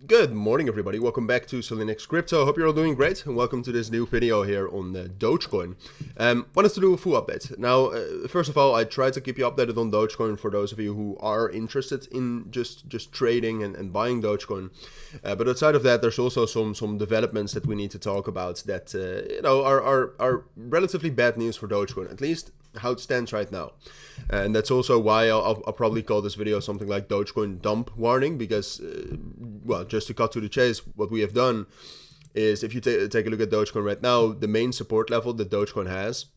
Good morning, everybody. Welcome back to Cilinix Crypto. Hope you're all doing great, and welcome to this new video here on Dogecoin. Wanted to do a full update. Now, first of all, I try to keep you updated on Dogecoin for those of you who are interested in just trading and buying Dogecoin. But outside of that, there's also some developments that we need to talk about that are relatively bad news for Dogecoin, at least how it stands right now. And that's also why I'll probably call this video something like Dogecoin dump warning, because well, just to cut to the chase, what we have done is, if you take a look at Dogecoin right now, the main support level that Dogecoin has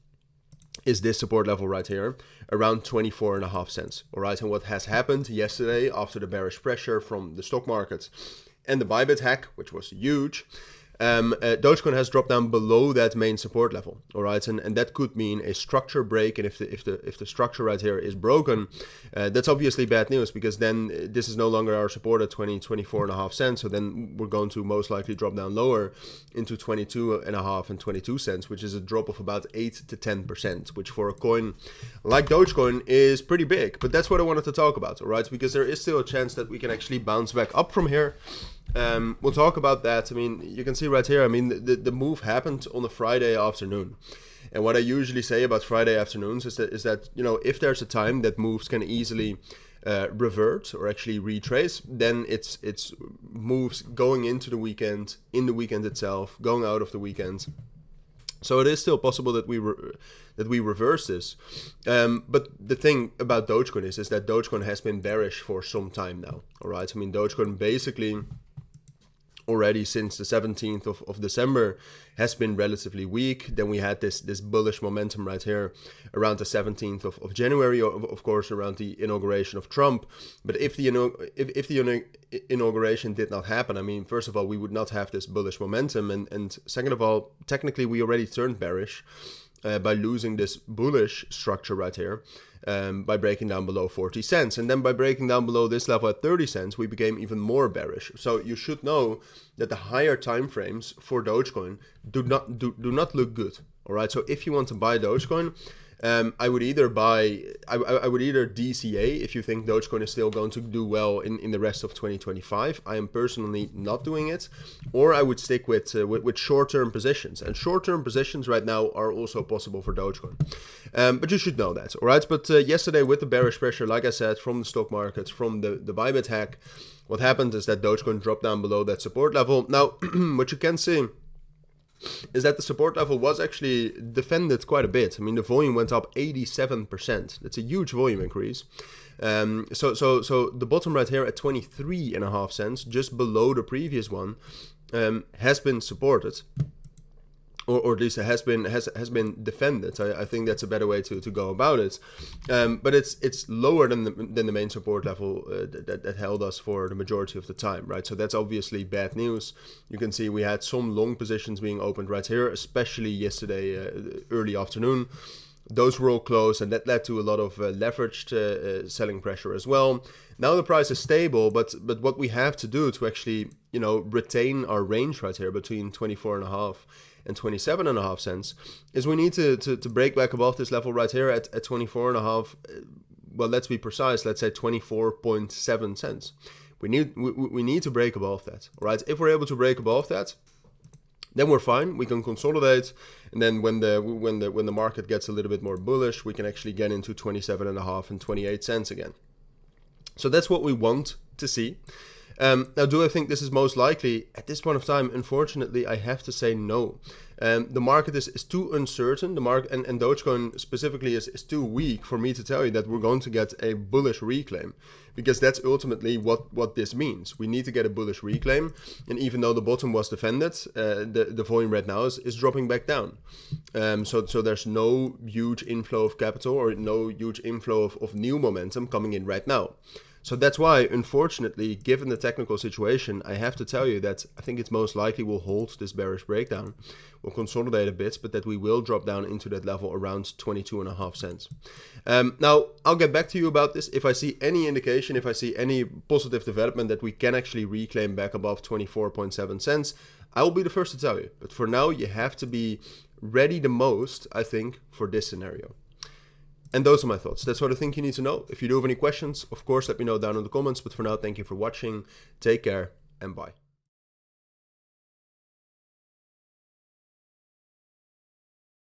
is this support level right here, around 24.5 cents. All right, and what has happened yesterday after the bearish pressure from the stock market and the Bybit hack, which was huge, Dogecoin has dropped down below that main support level. All right, and that could mean a structure break. And if the structure right here is broken, that's obviously bad news, because then this is no longer our support at 24.5 cents. So then we're going to most likely drop down lower into 22.5 and 22 cents, which is a drop of about 8 to 10%, which for a coin like Dogecoin is pretty big. But that's what I wanted to talk about. All right, because there is still a chance that we can actually bounce back up from here. We'll talk about that. I mean, you can see right here, I mean, the move happened on a Friday afternoon. And what I usually say about Friday afternoons is that you know, if there's a time that moves can easily revert or actually retrace, then it's moves going into the weekend, in the weekend itself, going out of the weekend. So it is still possible that we reverse this. But the thing about Dogecoin is that Dogecoin has been bearish for some time now. All right, I mean, Dogecoin basically already since the 17th of December has been relatively weak. Then we had this bullish momentum right here around the 17th of January, of course, around the inauguration of Trump. But if the inauguration did not happen, I mean, first of all, we would not have this bullish momentum, and second of all, technically we already turned bearish by losing this bullish structure right here, by breaking down below 40 cents. And then by breaking down below this level at 30 cents, we became even more bearish. So you should know that the higher time frames for Dogecoin do not look good. All right, so if you want to buy Dogecoin, I would either DCA if you think Dogecoin is still going to do well in the rest of 2025. I am personally not doing it, or I would stick with short-term positions. And short-term positions right now are also possible for Dogecoin. But you should know that, all right? But yesterday, with the bearish pressure, like I said, from the stock markets, from the Bybit hack, what happened is that Dogecoin dropped down below that support level. Now, what you can see is that the support level was actually defended quite a bit. I mean, the volume went up 87%. That's a huge volume increase. So the bottom right here at 23.5 cents, just below the previous one, has been supported, or at least it has been defended. I think that's a better way to go about it. But it's lower than the main support level that held us for the majority of the time, right? So that's obviously bad news. You can see we had some long positions being opened right here, especially yesterday early afternoon. Those were all closed, and that led to a lot of leveraged selling pressure as well. Now the price is stable, but what we have to do to actually, you know, retain our range right here between 24.5 and 27.5 cents is we need to break back above this level right here at 24.5. Well, let's be precise. Let's say 24.7 cents. We need to break above that. All right. If we're able to break above that, then we're fine. We can consolidate, and then when the market gets a little bit more bullish, we can actually get into 27.5 and 28 cents again. So that's what we want to see. Now, do I think this is most likely? At this point of time, unfortunately, I have to say no. The market is too uncertain. The market and Dogecoin specifically is too weak for me to tell you that we're going to get a bullish reclaim, because that's ultimately what this means. We need to get a bullish reclaim, and even though the bottom was defended, the volume right now is dropping back down. So there's no huge inflow of capital or no huge inflow of new momentum coming in right now. So that's why, unfortunately, given the technical situation, I have to tell you that I think it's most likely we'll hold this bearish breakdown. We'll consolidate a bit, but that we will drop down into that level around 22.5 cents. Now, I'll get back to you about this. If I see any indication, if I see any positive development that we can actually reclaim back above 24.7 cents, I will be the first to tell you. But for now, you have to be ready the most, I think, for this scenario. And those are my thoughts. That's what I think you need to know. If you do have any questions, of course, let me know down in the comments. But for now, thank you for watching. Take care and bye.